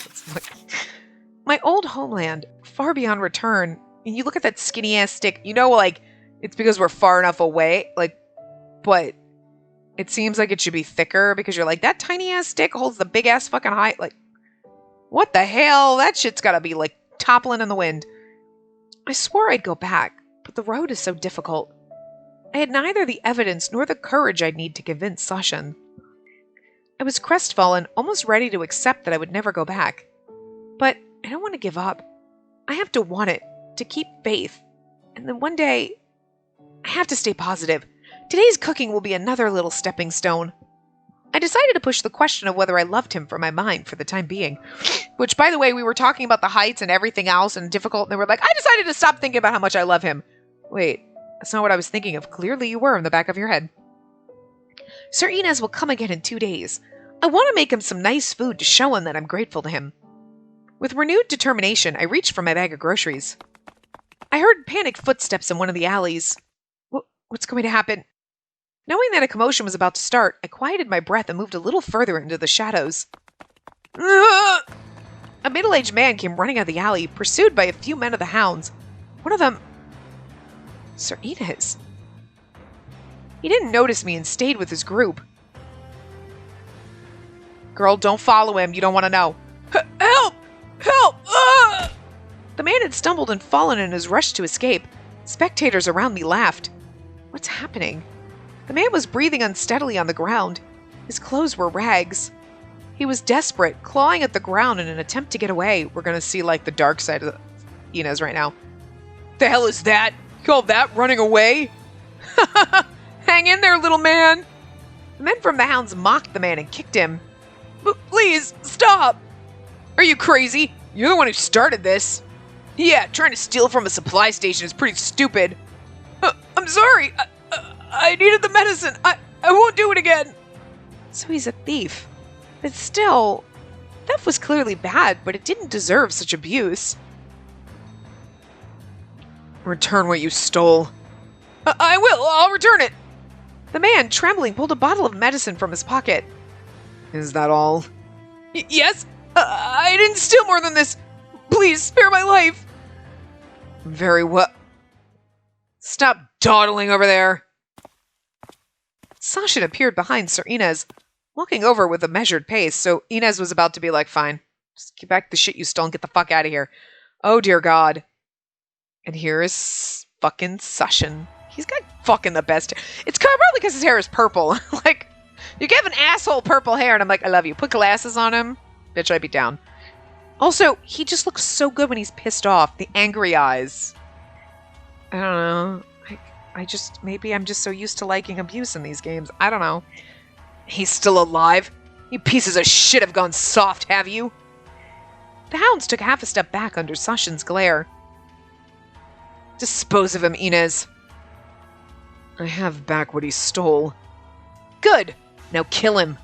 My old homeland, far beyond return. And you look at that skinny-ass stick, you know, like, it's because we're far enough away, like, but it seems like it should be thicker because you're like, that tiny-ass stick holds the big-ass fucking height. Like, what the hell? That shit's gotta be, like, toppling in the wind. I swore I'd go back, but the road is so difficult. I had neither the evidence nor the courage I'd need to convince Sashin. I was crestfallen, almost ready to accept that I would never go back. But I don't want to give up. I have to want it, to keep faith. And then one day, I have to stay positive. Today's cooking will be another little stepping stone. I decided to push the question of whether I loved him from my mind for the time being. Which, by the way, we were talking about the heights and everything else and difficult, and they were like, I decided to stop thinking about how much I love him. Wait, that's not what I was thinking of. Clearly you were in the back of your head. Sir Inez will come again in 2 days. I want to make him some nice food to show him that I'm grateful to him. With renewed determination, I reached for my bag of groceries. I heard panicked footsteps in one of the alleys. What's going to happen? Knowing that a commotion was about to start, I quieted my breath and moved a little further into the shadows. A middle-aged man came running out of the alley, pursued by a few men of the hounds. One of them... Sir Inez. He didn't notice me and stayed with his group. Girl, don't follow him. You don't want to know. Help! Help! Ah! The man had stumbled and fallen in his rush to escape. Spectators around me laughed. What's happening? The man was breathing unsteadily on the ground. His clothes were rags. He was desperate, clawing at the ground in an attempt to get away. We're going to see, like, the dark side of Inez right now. The hell is that? You call that running away? Hang in there, little man. The men from the hounds mocked the man and kicked him. Please, stop. Are you crazy? You're the one who started this. Yeah, trying to steal from a supply station is pretty stupid. I'm sorry. I needed the medicine. I won't do it again. So he's a thief. But still, theft was clearly bad, but it didn't deserve such abuse. Return what you stole. I will. I'll return it. The man, trembling, pulled a bottle of medicine from his pocket. Is that all? Yes. I didn't steal more than this. Please, spare my life. Very well. Stop dawdling over there. Sashin appeared behind Sir Inez, walking over with a measured pace, so Inez was about to be like, fine, just get back the shit you stole and get the fuck out of here. Oh, dear God. And here is fucking Sashin. He's got fucking the best hair. It's probably because his hair is purple. Like, you give an asshole purple hair, and I'm like, I love you. Put glasses on him. Bitch, I'd be down. Also, he just looks so good when he's pissed off. The angry eyes. I don't know. Maybe I'm just so used to liking abuse in these games. I don't know. He's still alive? You pieces of shit have gone soft, have you? The hounds took half a step back under Sashin's glare. Dispose of him, Inez. I have back what he stole. Good! Now kill him.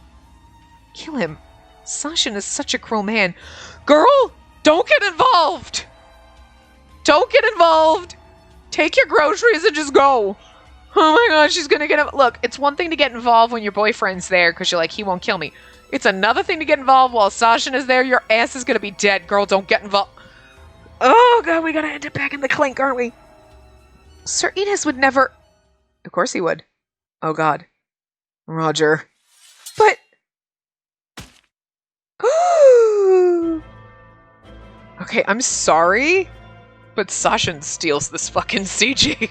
Kill him? Sashin is such a cruel man. Girl, don't get involved! Don't get involved! Take your groceries and just go. Oh my god, she's gonna get... Look, it's one thing to get involved when your boyfriend's there because you're like, he won't kill me. It's another thing to get involved while Sashin is there. Your ass is gonna be dead. Girl, don't get involved. Oh god, we gotta end up back in the clink, aren't we? Sir Enos would never... Of course he would. Oh god. Roger. But... Okay, I'm sorry, but Sashin steals this fucking CG.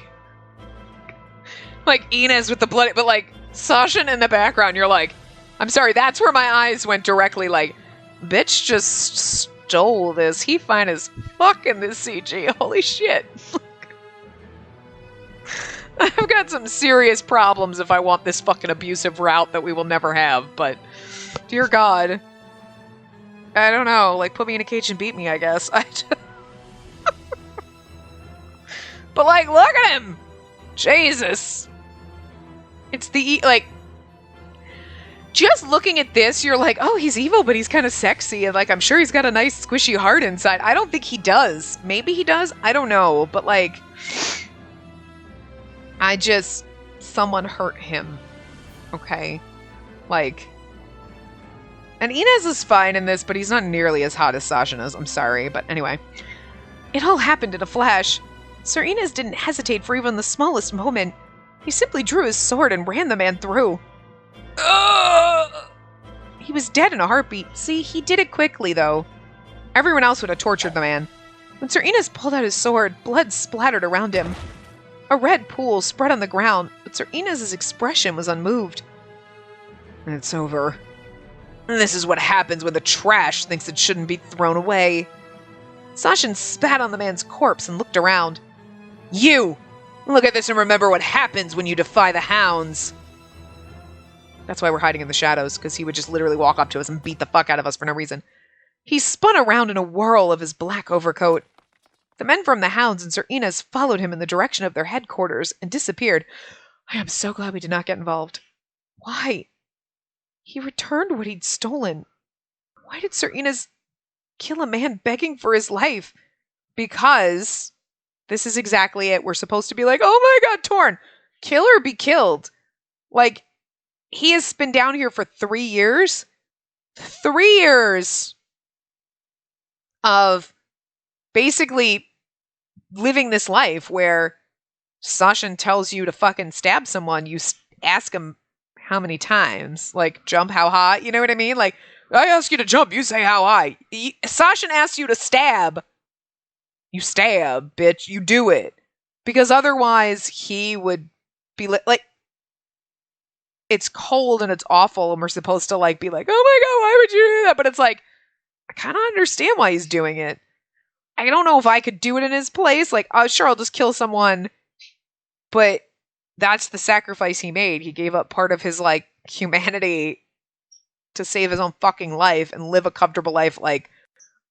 Like, Inez with the blood, but like, Sashin in the background, you're like, I'm sorry, that's where my eyes went directly, like, bitch just stole this. He fine as fuck in this CG. Holy shit. I've got some serious problems if I want this fucking abusive route that we will never have, but dear God. I don't know, like, put me in a cage and beat me, I guess. But, like, look at him! Jesus! It's the, like... Just looking at this, you're like, oh, he's evil, but he's kind of sexy, and, like, I'm sure he's got a nice, squishy heart inside. I don't think he does. Maybe he does? I don't know, but, like... Someone hurt him. Okay? Like... And Inez is fine in this, but he's not nearly as hot as Sashin is. I'm sorry, but anyway. It all happened in a flash. Sir Inez didn't hesitate for even the smallest moment. He simply drew his sword and ran the man through. He was dead in a heartbeat. See, he did it quickly, though. Everyone else would have tortured the man. When Sir Inez pulled out his sword, blood splattered around him. A red pool spread on the ground, but Sir Inez's expression was unmoved. It's over. This is what happens when the trash thinks it shouldn't be thrown away. Sashin spat on the man's corpse and looked around. You! Look at this and remember what happens when you defy the hounds. That's why we're hiding in the shadows, because he would just literally walk up to us and beat the fuck out of us for no reason. He spun around in a whirl of his black overcoat. The men from the hounds and Sir Inez followed him in the direction of their headquarters and disappeared. I am so glad we did not get involved. Why? He returned what he'd stolen. Why did Sir Inez kill a man begging for his life? Because this is exactly it. We're supposed to be like, oh my god, Torn, kill or be killed. Like, he has been down here for 3 years. 3 years of basically living this life where Sashin tells you to fucking stab someone. You ask him how many times? Like, jump how high? You know what I mean? Like, I ask you to jump, you say how high. Sashin asks you to stab. You stab, bitch. You do it. Because otherwise, he would be like, it's cold and it's awful, and we're supposed to, like, be like, oh my god, why would you do that? But it's like, I kind of understand why he's doing it. I don't know if I could do it in his place. Like, oh, sure, I'll just kill someone. But that's the sacrifice he made. He gave up part of his, like, humanity to save his own fucking life and live a comfortable life. Like,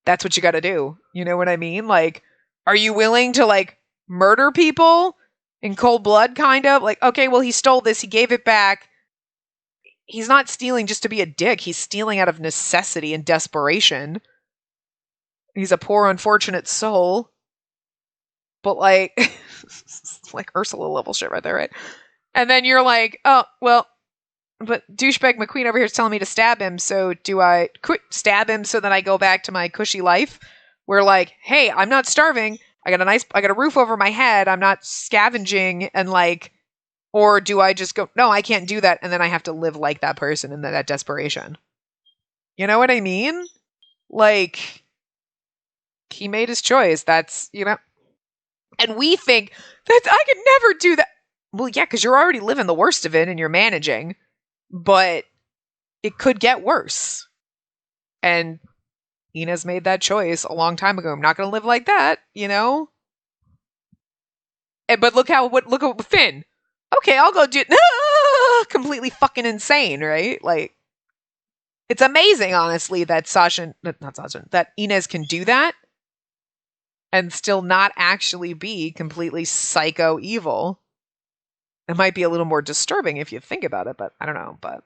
that's what you gotta do. You know what I mean? Like, are you willing to, like, murder people in cold blood, kind of? Like, okay, well, he stole this. He gave it back. He's not stealing just to be a dick. He's stealing out of necessity and desperation. He's a poor, unfortunate soul. But, like, it's like Ursula level shit right there, right? And then you're like, oh, well, but douchebag McQueen over here is telling me to stab him, so do I stab him so that I go back to my cushy life? Where, like, hey, I'm not starving. I got a roof over my head. I'm not scavenging and, like, or do I just go, no, I can't do that, and then I have to live like that person in that desperation. You know what I mean? Like, he made his choice. That's, you know. And we think, I could never do that. Well, yeah, because you're already living the worst of it and you're managing. But it could get worse. And Inez made that choice a long time ago. I'm not going to live like that, you know? But look at Finn. Okay, I'll go do completely fucking insane, right? Like, it's amazing, honestly, that that Inez can do that and still not actually be completely psycho evil. It might be a little more disturbing if you think about it, but I don't know. But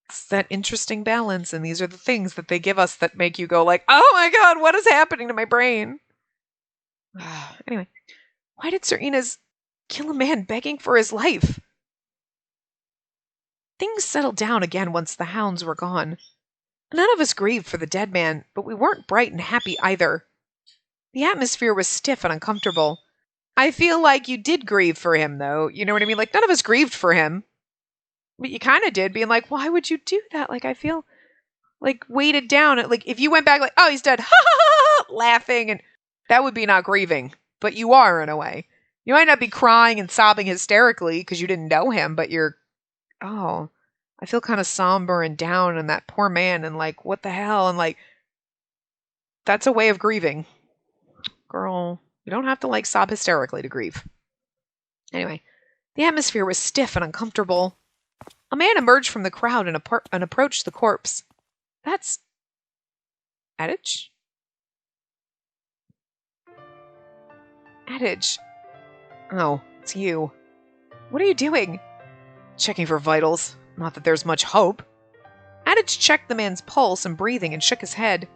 it's that interesting balance, and these are the things that they give us that make you go like, oh my god, what is happening to my brain? Anyway, why did Sir Inez kill a man begging for his life? Things settled down again once the hounds were gone. None of us grieved for the dead man, but we weren't bright and happy either. The atmosphere was stiff and uncomfortable. I feel like you did grieve for him, though. You know what I mean? Like, none of us grieved for him. But you kind of did, being like, why would you do that? Like, I feel like weighted down. Like, if you went back, like, oh, he's dead, ha ha ha, laughing, and that would be not grieving. But you are, in a way. You might not be crying and sobbing hysterically because you didn't know him, but you're, oh, I feel kind of somber and down, and that poor man, and like, what the hell? And like, that's a way of grieving. Girl, you don't have to like sob hysterically to grieve. Anyway, the atmosphere was stiff and uncomfortable. A man emerged from the crowd and approached the corpse. That's Adage? Adage. Oh, it's you. What are you doing? Checking for vitals. Not that there's much hope. Adage checked the man's pulse and breathing and shook his head.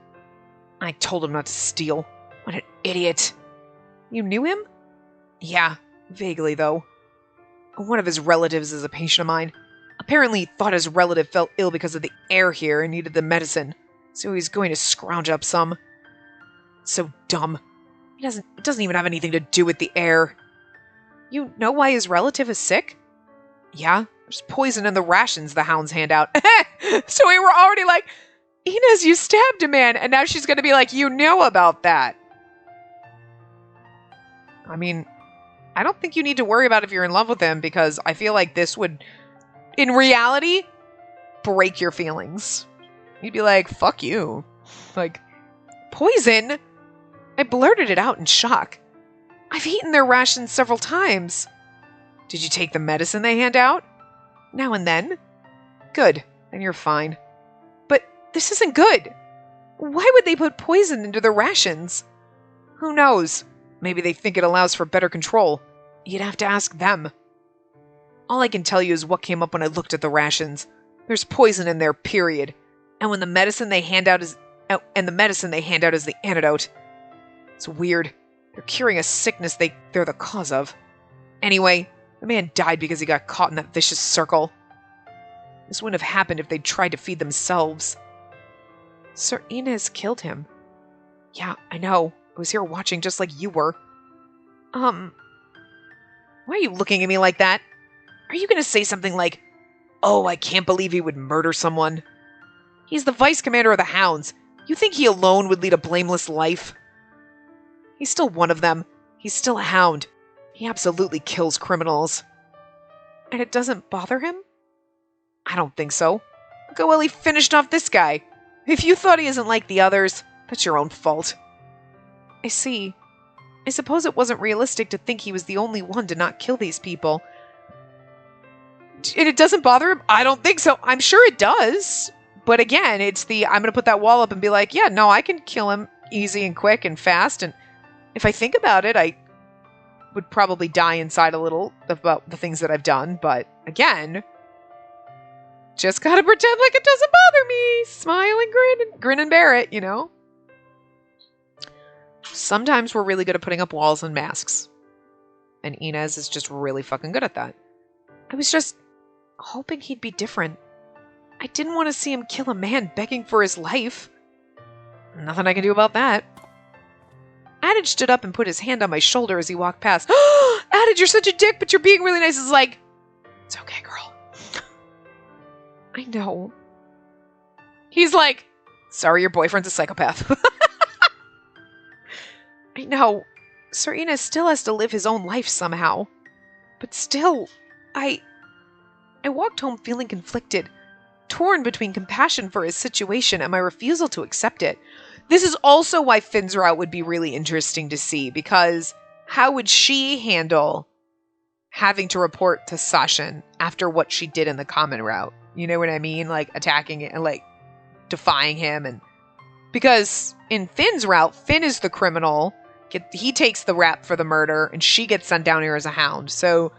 I told him not to steal. What an idiot. You knew him? Yeah, vaguely though. One of his relatives is a patient of mine. Apparently thought his relative fell ill because of the air here and needed the medicine, so he's going to scrounge up some. So dumb. It doesn't even have anything to do with the air. You know why his relative is sick? Yeah, there's poison in the rations the hounds hand out. So we were already like, Inez, you stabbed a man, and now she's going to be like, you know about that. I mean, I don't think you need to worry about if you're in love with him, because I feel like this would, in reality, break your feelings. You'd be like, fuck you. Like, poison? I blurted it out in shock. I've eaten their rations several times. Did you take the medicine they hand out? Now and then. Good, then you're fine. But this isn't good. Why would they put poison into their rations? Who knows? Maybe they think it allows for better control. You'd have to ask them. All I can tell you is what came up when I looked at the rations. There's poison in there, period. And the medicine they hand out is the antidote. It's weird. They're curing a sickness they're the cause of. Anyway, the man died because he got caught in that vicious circle. This wouldn't have happened if they'd tried to feed themselves. Sir Inez killed him. Yeah, I know. I was here watching just like you were. Why are you looking at me like that? Are you gonna say something like, oh, I can't believe he would murder someone? He's the vice commander of the Hounds. You think he alone would lead a blameless life? He's still one of them. He's still a hound. He absolutely kills criminals. And it doesn't bother him? I don't think so. Look how well he finished off this guy. If you thought he isn't like the others, that's your own fault. I see. I suppose it wasn't realistic to think he was the only one to not kill these people. And it doesn't bother him? I don't think so. I'm sure it does. But again, it's I'm going to put that wall up and be like, yeah, no, I can kill him easy and quick and fast. And if I think about it, I would probably die inside a little about the things that I've done. But again, just got to pretend like it doesn't bother me. Smile and grin and bear it, you know? Sometimes we're really good at putting up walls and masks. And Inez is just really fucking good at that. I was just hoping he'd be different. I didn't want to see him kill a man begging for his life. Nothing I can do about that. Adage stood up and put his hand on my shoulder as he walked past. Adage, you're such a dick, but you're being really nice. It's like, it's okay, girl. I know. He's like, sorry, your boyfriend's a psychopath. I know. Sir Inez still has to live his own life somehow. But still, I walked home feeling conflicted, torn between compassion for his situation and my refusal to accept it. This is also why Finn's route would be really interesting to see, because how would she handle having to report to Sashin after what she did in the common route? You know what I mean? Like attacking it and like defying him. And because in Finn's route, Finn is the criminal. He takes the rap for the murder and she gets sent down here as a hound. So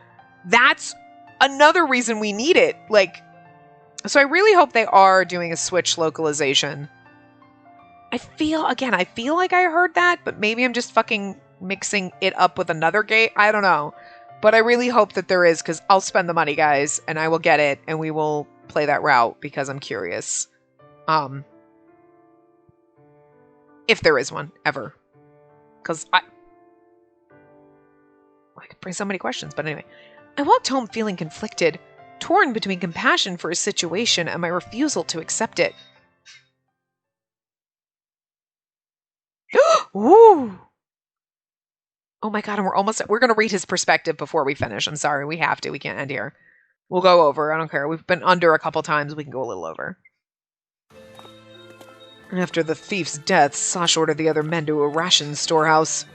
that's another reason we need it. Like, so I really hope they are doing a Switch localization. I feel like I heard that, but maybe I'm just fucking mixing it up with another game. I don't know. But I really hope that there is, because I'll spend the money, guys, and I will get it, and we will play that route because I'm curious. If there is one, ever. Because I could bring so many questions, but anyway. I walked home feeling conflicted, torn between compassion for his situation and my refusal to accept it. Ooh! Oh my god, and we're going to read his perspective before we finish. I'm sorry, we have to. We can't end here. We'll go over. I don't care. We've been under a couple times. We can go a little over. After the thief's death, Sasha ordered the other men to a ration storehouse.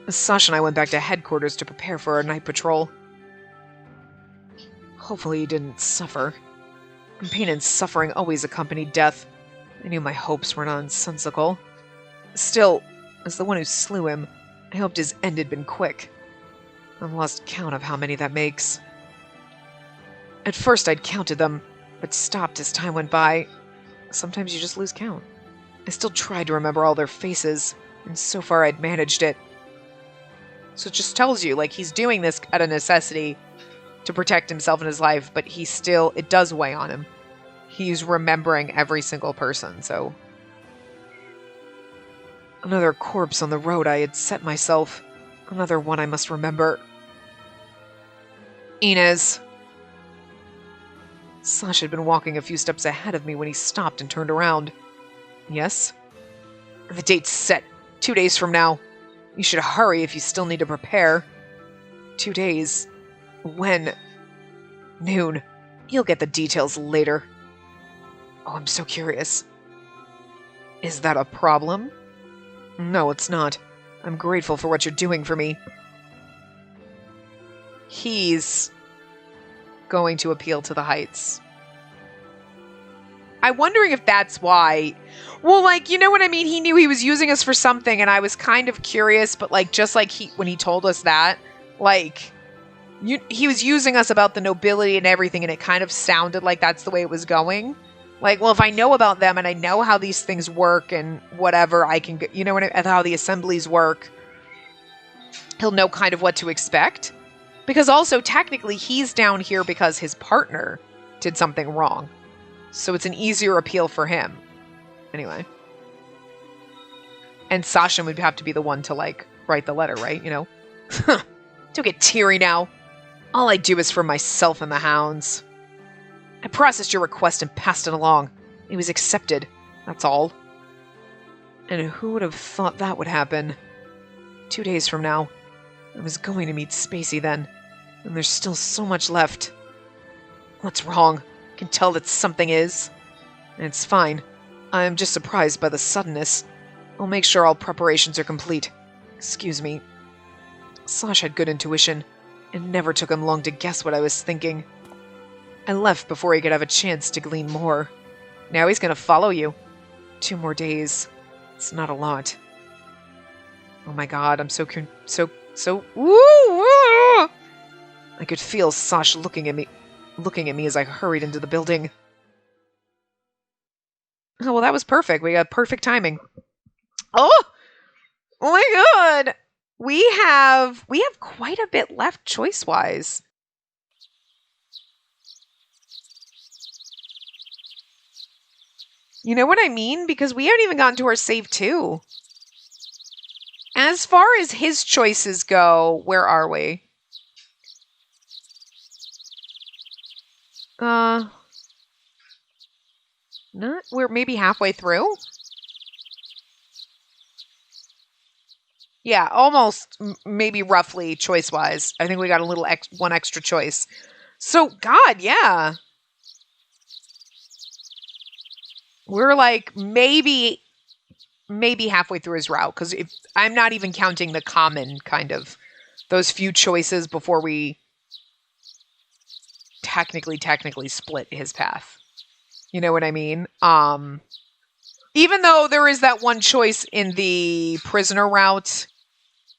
Sasha and I went back to headquarters to prepare for our night patrol. Hopefully he didn't suffer. Pain and suffering always accompanied death. I knew my hopes were nonsensical. Still, as the one who slew him, I hoped his end had been quick. I've lost count of how many that makes. At first I'd counted them, but stopped as time went by. Sometimes you just lose count. I still tried to remember all their faces, and so far I'd managed it. So it just tells you, like, he's doing this out of necessity to protect himself and his life, but it does weigh on him. He's remembering every single person, so... Another corpse on the road I had set myself. Another one I must remember. Inez. Sasha had been walking a few steps ahead of me when he stopped and turned around. Yes? The date's set. 2 days from now. You should hurry if you still need to prepare. 2 days. When? Noon. You'll get the details later. Oh, I'm so curious. Is that a problem? No, it's not. I'm grateful for what you're doing for me. He's going to appeal to the Heights. I'm wondering if that's why. Well, like, you know what I mean? He knew he was using us for something, and I was kind of curious, but like, just like when he told us that, like, he was using us about the nobility and everything, and it kind of sounded like that's the way it was going. Like, well, if I know about them and I know how these things work and whatever, I can, you know, how the assemblies work, he'll know kind of what to expect. Because also, technically, he's down here because his partner did something wrong. So it's an easier appeal for him. Anyway. And Sasha would have to be the one to, like, write the letter, right? You know? Don't get teary now. All I do is for myself and the hounds. I processed your request and passed it along. It was accepted. That's all. And who would have thought that would happen? 2 days from now. I was going to meet Spacey then. And there's still so much left. What's wrong? I can tell that something is. And it's fine. I'm just surprised by the suddenness. I'll make sure all preparations are complete. Excuse me. Sash had good intuition. It never took him long to guess what I was thinking. I left before he could have a chance to glean more. Now he's gonna follow you. 2 more days. It's not a lot. Oh my god, I'm so woo! I could feel Sash looking at me as I hurried into the building. Oh, well, that was perfect. We got perfect timing. Oh! Oh my god! We have quite a bit left choice-wise. You know what I mean? Because we haven't even gotten to our save 2. As far as his choices go, where are we? We're maybe halfway through? Yeah, almost, maybe roughly choice-wise. I think we got a little one extra choice. So, God, yeah. We're like maybe halfway through his route, because I'm not even counting the common kind of those few choices before we technically split his path. You know what I mean? Even though there is that one choice in the prisoner route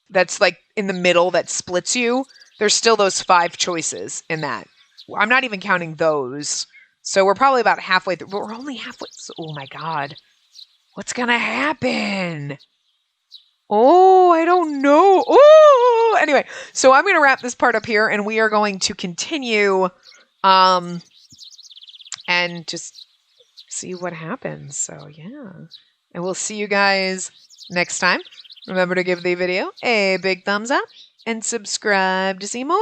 that's like in the middle that splits you, there's still those 5 choices in that. I'm not even counting those. So we're probably about halfway through, but we're only halfway. Oh my God. What's going to happen? Oh, I don't know. Oh, anyway, so I'm going to wrap this part up here, and we are going to continue and just see what happens. So yeah, and we'll see you guys next time. Remember to give the video a big thumbs up and subscribe to see more.